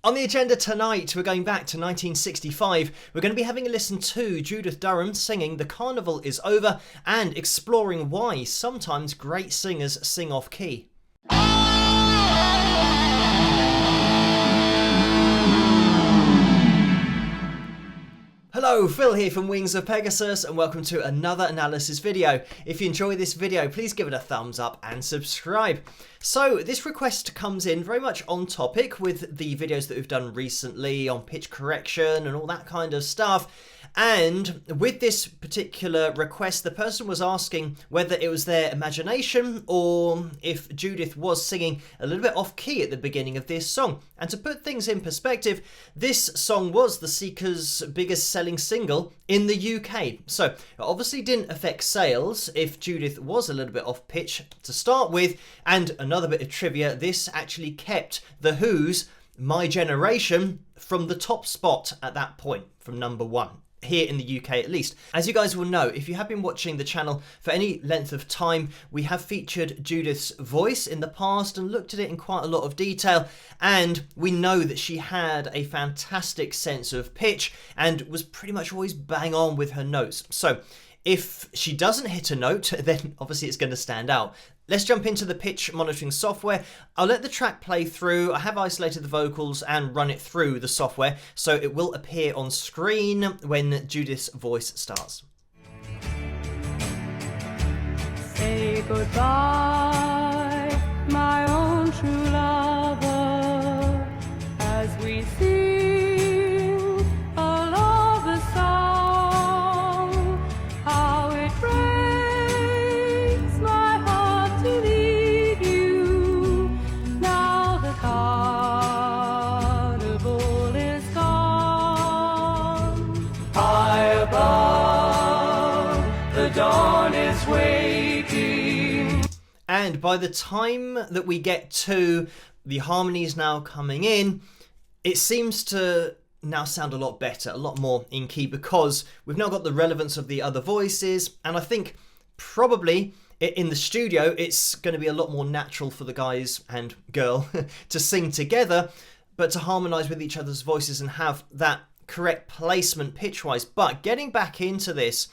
On the agenda tonight, we're going back to 1965. We're going to be having a listen to Judith Durham singing The Carnival is Over and exploring why sometimes great singers sing off key. Hello, Phil here from Wings of Pegasus and welcome to another analysis video. If you enjoy this video, please give it a thumbs up and subscribe. So this request comes in very much on topic with the videos that we've done recently on pitch correction and all that kind of stuff. And with this particular request, the person was asking whether it was their imagination or if Judith was singing a little bit off key at the beginning of this song. And to put things in perspective, this song was the Seekers' biggest selling single in the UK. So it obviously didn't affect sales if Judith was a little bit off pitch to start with. And another bit of trivia, this actually kept The Who's My Generation from the top spot at that point, from number 1. Here in the UK at least. As you guys will know, if you have been watching the channel for any length of time, we have featured Judith's voice in the past and looked at it in quite a lot of detail, and we know that she had a fantastic sense of pitch and was pretty much always bang on with her notes. So if she doesn't hit a note, then obviously it's going to stand out. Let's jump into the pitch monitoring software. I'll let the track play through. I have isolated the vocals and run it through the software, so it will appear on screen when Judith's voice starts. Say goodbye, my own true lover, as we sing a lover's song, how it breaks my heart to leave you, now the carnival is gone. High above, the dawn is waiting. And by the time that we get to the harmonies now coming in, it seems to now sound a lot better, a lot more in key, because we've now got the relevance of the other voices, and I think probably in the studio it's going to be a lot more natural for the guys and girl to sing together, but to harmonise with each other's voices and have that correct placement pitch-wise. But getting back into this,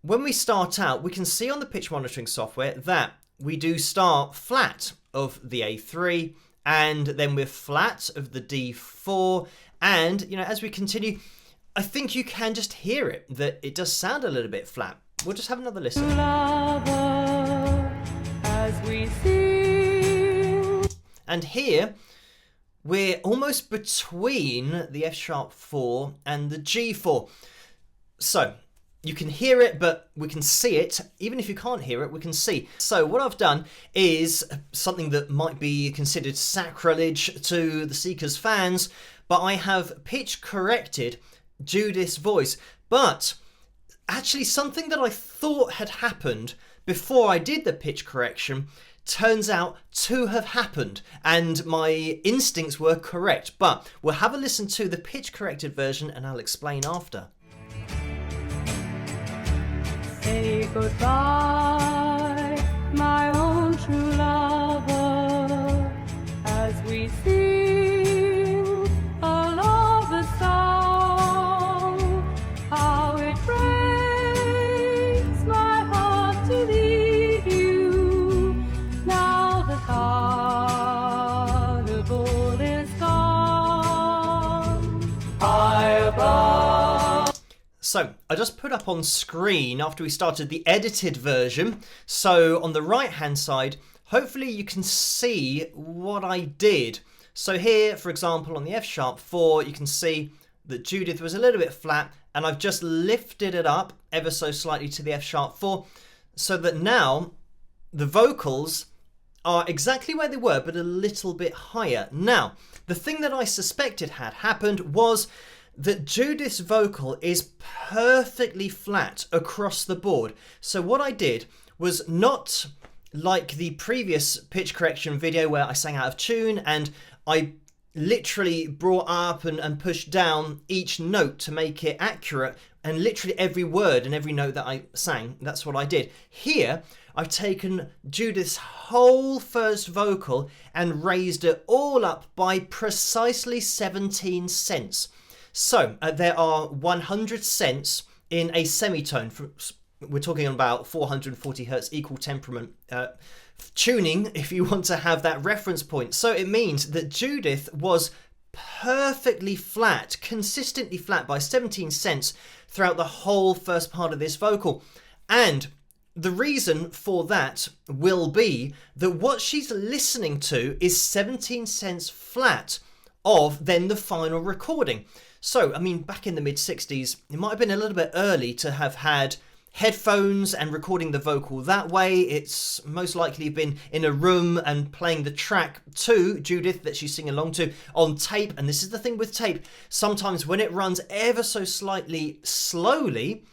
when we start out, we can see on the pitch monitoring software that we do start flat of the A3, and then we're flat of the D4, and you know, as we continue, I think you can just hear it, that it does sound a little bit flat. We'll just have another listen. Lover, as we sing. And here we're almost between the F#4 and the G4. So you can hear it, but we can see it. Even if you can't hear it, we can see. So what I've done is something that might be considered sacrilege to the Seekers fans, but I have pitch corrected Judith's voice. But actually something that I thought had happened before I did the pitch correction turns out to have happened, and my instincts were correct. But we'll have a listen to the pitch corrected version and I'll explain after. Say goodbye, my own true lover, as we sing a lover's song, how it breaks my heart to leave you, now the carnival is gone. High above. So I just put up on screen after we started the edited version. So on the right hand side, hopefully you can see what I did. So here, for example, on the F#4, you can see that Judith was a little bit flat, and I've just lifted it up ever so slightly to the F#4 so that now the vocals are exactly where they were, but a little bit higher. Now, the thing that I suspected had happened was that Judith's vocal is perfectly flat across the board. So what I did was not like the previous pitch correction video where I sang out of tune and I literally brought up and pushed down each note to make it accurate, and literally every word and every note that I sang, that's what I did. Here, I've taken Judith's whole first vocal and raised it all up by precisely 17 cents. So there are 100 cents in a semitone. We're talking about 440 hertz equal temperament tuning, if you want to have that reference point. So it means that Judith was perfectly flat, consistently flat by 17 cents throughout the whole first part of this vocal. And the reason for that will be that what she's listening to is 17 cents flat of then the final recording. So, I mean, back in the mid-60s, it might have been a little bit early to have had headphones and recording the vocal that way. It's most likely been in a room and playing the track to Judith that she's singing along to on tape. And this is the thing with tape. Sometimes when it runs ever so slightly slowly,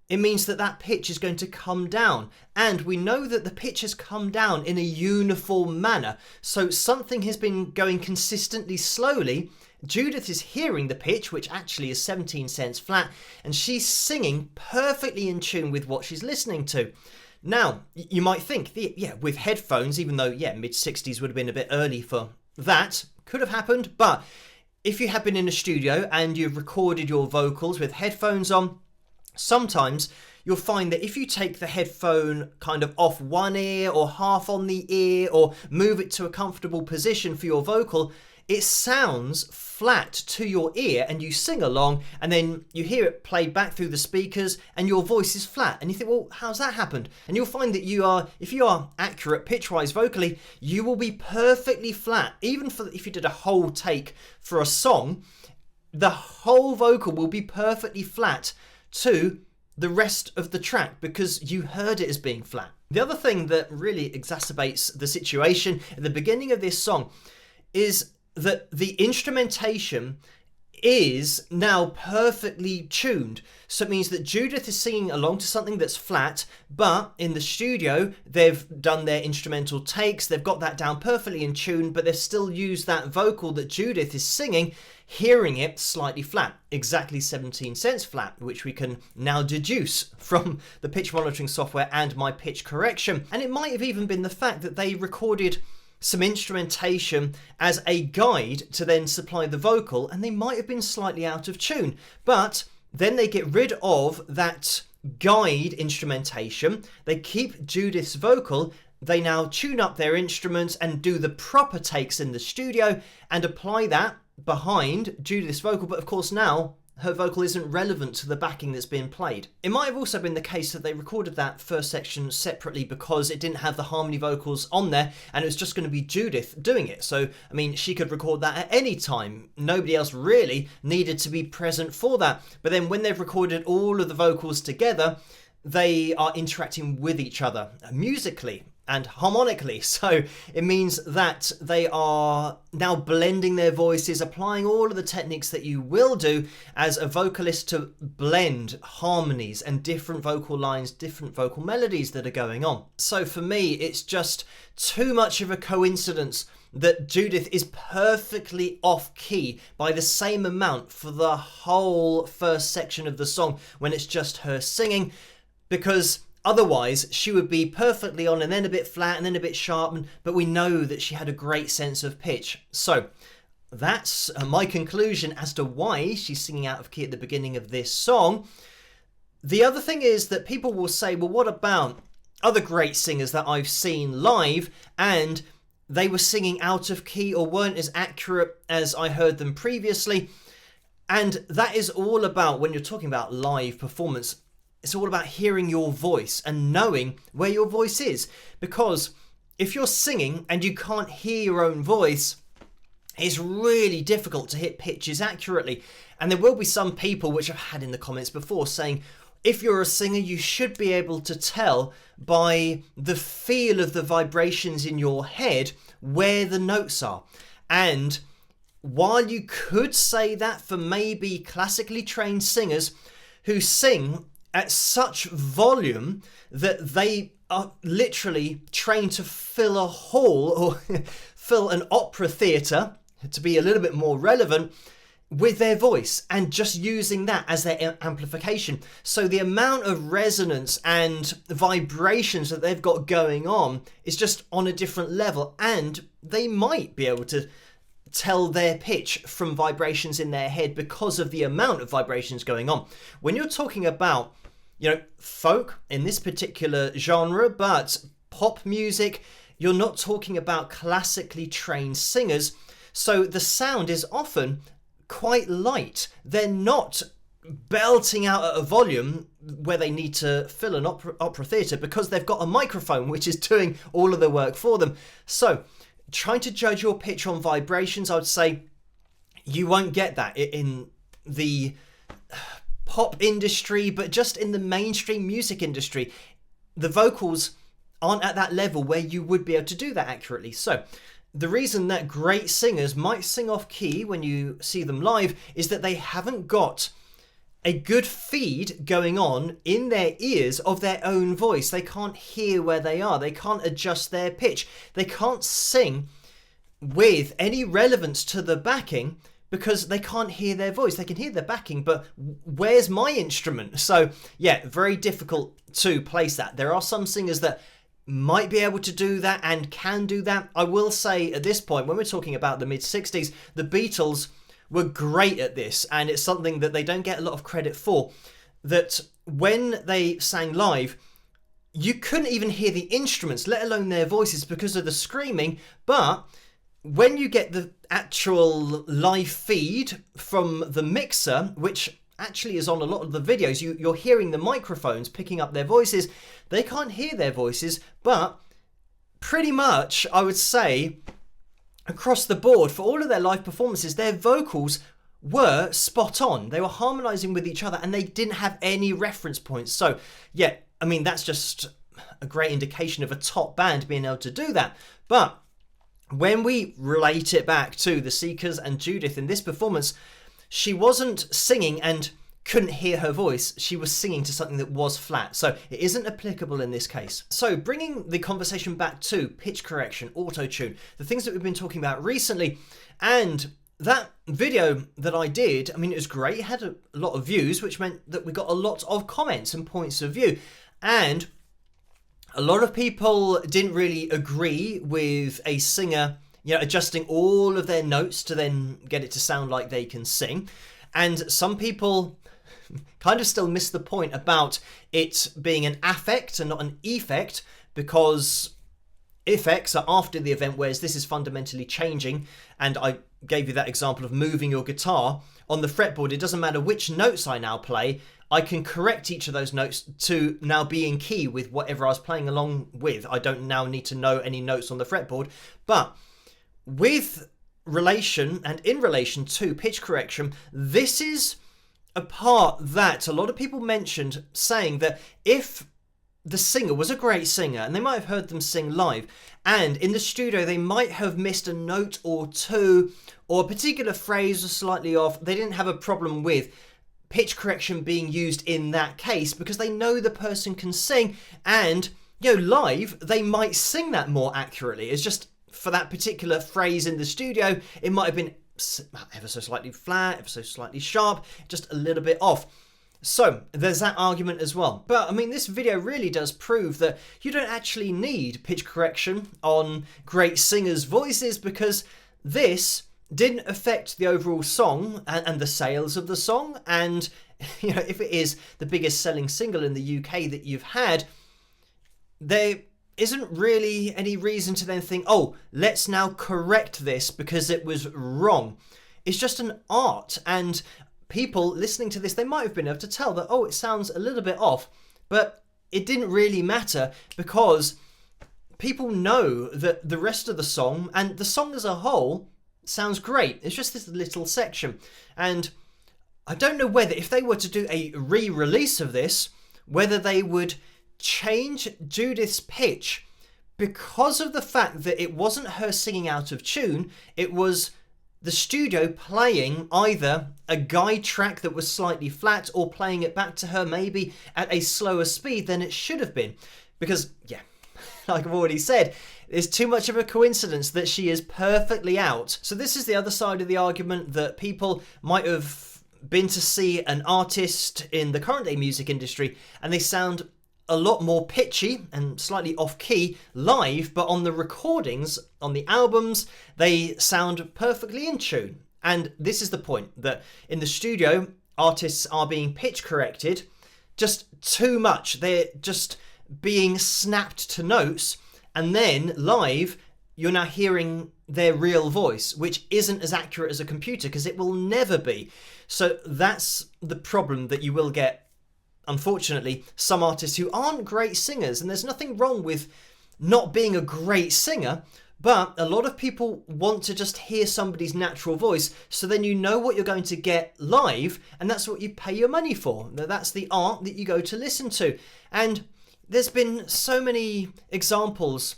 it means that that pitch is going to come down. And we know that the pitch has come down in a uniform manner. So something has been going consistently slowly. Judith is hearing the pitch, which actually is 17 cents flat, and she's singing perfectly in tune with what she's listening to. Now, you might think, with headphones, even though, mid-60s would have been a bit early for that, could have happened, but if you have been in a studio and you've recorded your vocals with headphones on, sometimes you'll find that if you take the headphone kind of off one ear or half on the ear or move it to a comfortable position for your vocal, it sounds flat to your ear and you sing along and then you hear it played back through the speakers and your voice is flat. And you think, well, how's that happened? And you'll find that if you are accurate pitch-wise vocally, you will be perfectly flat. Even if you did a whole take for a song, the whole vocal will be perfectly flat to the rest of the track because you heard it as being flat. The other thing that really exacerbates the situation at the beginning of this song is that the instrumentation is now perfectly tuned. So it means that Judith is singing along to something that's flat, but in the studio, they've done their instrumental takes, they've got that down perfectly in tune, but they've still used that vocal that Judith is singing, hearing it slightly flat, exactly 17 cents flat, which we can now deduce from the pitch monitoring software and my pitch correction. And it might have even been the fact that they recorded some instrumentation as a guide to then supply the vocal, and they might have been slightly out of tune, but then they get rid of that guide instrumentation, they keep Judith's vocal, they now tune up their instruments and do the proper takes in the studio and apply that behind Judith's vocal, but of course now her vocal isn't relevant to the backing that's being played. It might have also been the case that they recorded that first section separately because it didn't have the harmony vocals on there and it was just going to be Judith doing it. So, I mean, she could record that at any time. Nobody else really needed to be present for that. But then when they've recorded all of the vocals together, they are interacting with each other musically and harmonically. So it means that they are now blending their voices, applying all of the techniques that you will do as a vocalist to blend harmonies and different vocal lines, different vocal melodies that are going on. So for me, it's just too much of a coincidence that Judith is perfectly off key by the same amount for the whole first section of the song when it's just her singing, because otherwise, she would be perfectly on and then a bit flat and then a bit sharp, but we know that she had a great sense of pitch. So that's my conclusion as to why she's singing out of key at the beginning of this song. The other thing is that people will say, well, what about other great singers that I've seen live and they were singing out of key or weren't as accurate as I heard them previously? And that is all about, when you're talking about live performance, it's all about hearing your voice and knowing where your voice is. Because if you're singing and you can't hear your own voice, it's really difficult to hit pitches accurately. And there will be some people, which I've had in the comments before, saying, if you're a singer, you should be able to tell by the feel of the vibrations in your head where the notes are. And while you could say that for maybe classically trained singers who sing at such volume that they are literally trained to fill a hall or fill an opera theatre, to be a little bit more relevant, with their voice and just using that as their amplification. So the amount of resonance and vibrations that they've got going on is just on a different level, and they might be able to tell their pitch from vibrations in their head because of the amount of vibrations going on. When you're talking about, folk in this particular genre, but pop music, you're not talking about classically trained singers, so the sound is often quite light. They're not belting out at a volume where they need to fill an opera theatre because they've got a microphone which is doing all of the work for them. So trying to judge your pitch on vibrations, I would say you won't get that in the pop industry, but just in the mainstream music industry, the vocals aren't at that level where you would be able to do that accurately. So the reason that great singers might sing off key when you see them live is that they haven't got a good feed going on in their ears of their own voice. They can't hear where they are. They can't adjust their pitch. They can't sing with any relevance to the backing because they can't hear their voice. They can hear their backing, but where's my instrument? So yeah, very difficult to place that. There are some singers that might be able to do that and can do that. I will say at this point, when we're talking about the mid-60s, the Beatles were great at this, and it's something that they don't get a lot of credit for, that when they sang live, you couldn't even hear the instruments, let alone their voices, because of the screaming. But when you get the actual live feed from the mixer, which actually is on a lot of the videos, you're hearing the microphones picking up their voices. They can't hear their voices, but pretty much, I would say, across the board, for all of their live performances, their vocals were spot on. They were harmonizing with each other and they didn't have any reference points. So yeah, I mean, that's just a great indication of a top band being able to do that. But when we relate it back to the Seekers and Judith in this performance, she wasn't singing and couldn't hear her voice. She was singing to something that was flat. So it isn't applicable in this case. So bringing the conversation back to pitch correction, auto-tune, the things that we've been talking about recently, and that video that I did, I mean, it was great. It had a lot of views, which meant that we got a lot of comments and points of view. And a lot of people didn't really agree with a singer, adjusting all of their notes to then get it to sound like they can sing. And some people kind of still miss the point about it being an affect and not an effect, because effects are after the event, whereas this is fundamentally changing. And I gave you that example of moving your guitar on the fretboard. It doesn't matter which notes I now play, I can correct each of those notes to now be in key with whatever I was playing along with. I don't now need to know any notes on the fretboard. But with relation and in relation to pitch correction, this is a part that a lot of people mentioned, saying that if the singer was a great singer and they might have heard them sing live, and in the studio they might have missed a note or two, or a particular phrase was slightly off, they didn't have a problem with pitch correction being used in that case because they know the person can sing, and live they might sing that more accurately. It's just for that particular phrase in the studio, it might have been ever so slightly flat, ever so slightly sharp, just a little bit off. So there's that argument as well. But I mean, this video really does prove that you don't actually need pitch correction on great singers' voices, because this didn't affect the overall song and the sales of the song. And if it is the biggest selling single in the UK that you've had, there isn't really any reason to then think, oh, let's now correct this because it was wrong. It's just an art, and people listening to this, they might have been able to tell that, oh, it sounds a little bit off, but it didn't really matter because people know that the rest of the song and the song as a whole sounds great. It's just this little section. And I don't know whether, if they were to do a re-release of this, whether they would change Judith's pitch because of the fact that it wasn't her singing out of tune, it was the studio playing either a guide track that was slightly flat or playing it back to her maybe at a slower speed than it should have been. Because, yeah, like I've already said, it's too much of a coincidence that she is perfectly out. So this is the other side of the argument, that people might have been to see an artist in the current day music industry and they sound a lot more pitchy and slightly off-key live, but on the recordings, on the albums, they sound perfectly in tune. And this is the point, that in the studio, artists are being pitch corrected just too much. They're just being snapped to notes, and then live, you're now hearing their real voice, which isn't as accurate as a computer, because it will never be. So that's the problem, that you will get, unfortunately, some artists who aren't great singers, and there's nothing wrong with not being a great singer, but a lot of people want to just hear somebody's natural voice, so then you know what you're going to get live, and that's what you pay your money for. That's the art that you go to listen to. And there's been so many examples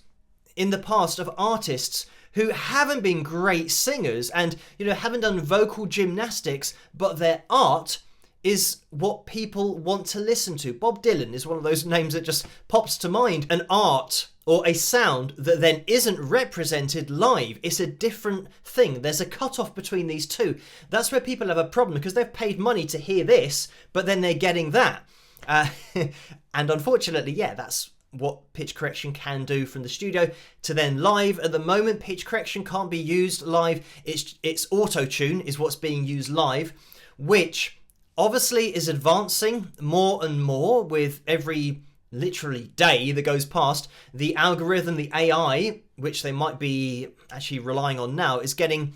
in the past of artists who haven't been great singers and, haven't done vocal gymnastics, but their art is what people want to listen to. Bob Dylan is one of those names that just pops to mind. An art or a sound that then isn't represented live. It's a different thing. There's a cut-off between these two. That's where people have a problem, because they've paid money to hear this, but then they're getting that. And unfortunately, that's what pitch correction can do from the studio to then live. At the moment, pitch correction can't be used live. It's auto-tune is what's being used live, which obviously is advancing more and more with every literally day that goes past. The algorithm, the AI, which they might be actually relying on now, is getting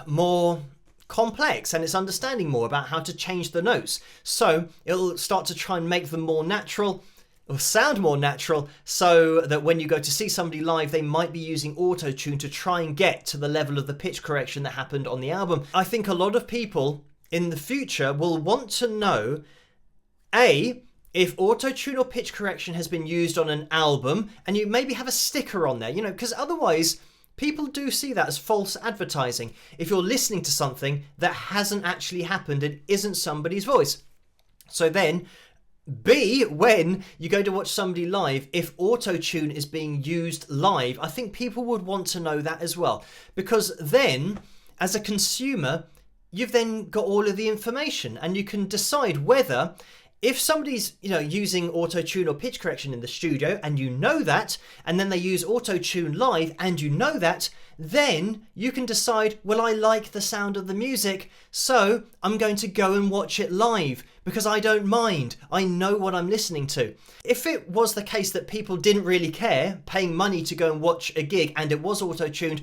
more complex, and it's understanding more about how to change the notes. So it'll start to try and make them more natural, or sound more natural, so that when you go to see somebody live, they might be using auto-tune to try and get to the level of the pitch correction that happened on the album. I think a lot of people in the future will want to know, A, if auto-tune or pitch correction has been used on an album, and you maybe have a sticker on there, because otherwise people do see that as false advertising if you're listening to something that hasn't actually happened and isn't somebody's voice. So then, B, when you go to watch somebody live, if auto-tune is being used live, I think people would want to know that as well, because then, as a consumer, you've then got all of the information, and you can decide whether, if somebody's using auto-tune or pitch correction in the studio, and you know that, and then they use auto-tune live, and you know that, then you can decide, well, I like the sound of the music, so I'm going to go and watch it live, because I don't mind. I know what I'm listening to. If it was the case that people didn't really care, paying money to go and watch a gig, and it was auto-tuned,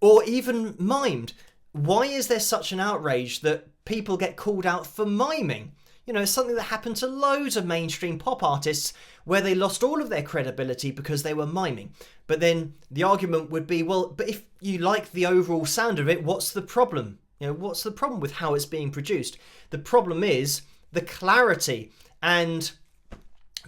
or even mimed, why is there such an outrage that people get called out for miming? It's something that happened to loads of mainstream pop artists, where they lost all of their credibility because they were miming. But then the argument would be, well, but if you like the overall sound of it, what's the problem? What's the problem with how it's being produced? The problem is the clarity and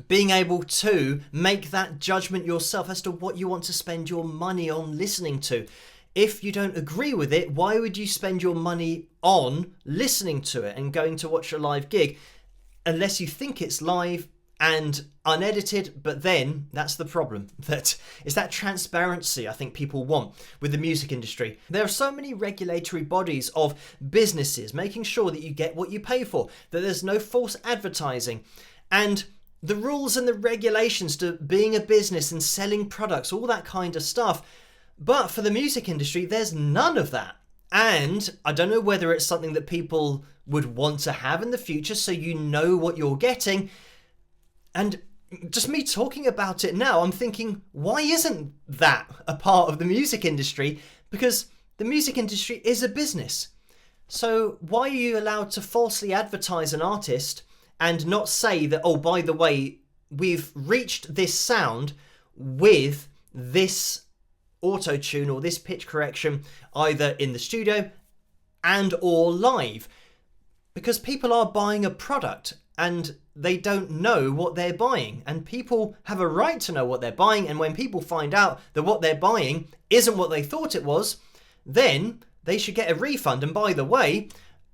being able to make that judgment yourself as to what you want to spend your money on listening to. If you don't agree with it, why would you spend your money on listening to it and going to watch a live gig, unless you think it's live and unedited? But then that's the problem. That it's that transparency I think people want with the music industry. There are so many regulatory bodies of businesses making sure that you get what you pay for, that there's no false advertising, and the rules and the regulations to being a business and selling products, all that kind of stuff. But for the music industry, there's none of that. And I don't know whether it's something that people would want to have in the future, so you know what you're getting. And just me talking about it now, I'm thinking, why isn't that a part of the music industry? Because the music industry is a business. So why are you allowed to falsely advertise an artist and not say that, oh, by the way, we've reached this sound with this auto-tune or this pitch correction, either in the studio and or live? Because people are buying a product and they don't know what they're buying, and people have a right to know what they're buying. And when people find out that what they're buying isn't what they thought it was, then they should get a refund. And by the way,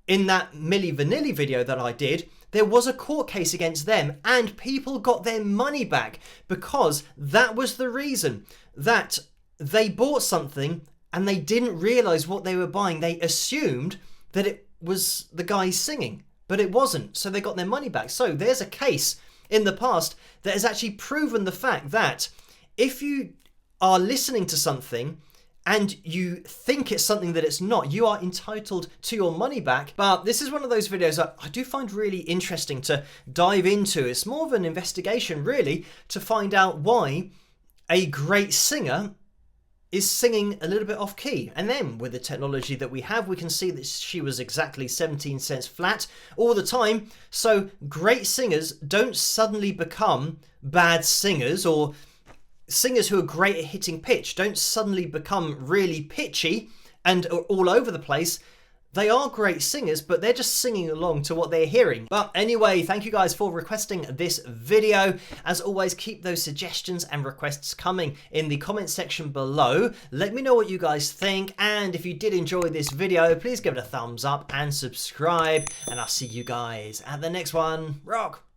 in that Milli Vanilli video that I did, there was a court case against them and people got their money back because that was the reason that they bought something and they didn't realize what they were buying. They assumed that it was the guy singing, but it wasn't. So they got their money back. So there's a case in the past that has actually proven the fact that if you are listening to something and you think it's something that it's not, you are entitled to your money back. But this is one of those videos that I do find really interesting to dive into. It's more of an investigation, really, to find out why a great singer is singing a little bit off key. And then with the technology that we have, we can see that she was exactly 17 cents flat all the time. So great singers don't suddenly become bad singers, or singers who are great at hitting pitch don't suddenly become really pitchy and are all over the place. They are great singers, but they're just singing along to what they're hearing. But anyway, thank you guys for requesting this video. As always, keep those suggestions and requests coming in the comment section below. Let me know what you guys think. And if you did enjoy this video, please give it a thumbs up and subscribe. And I'll see you guys at the next one. Rock!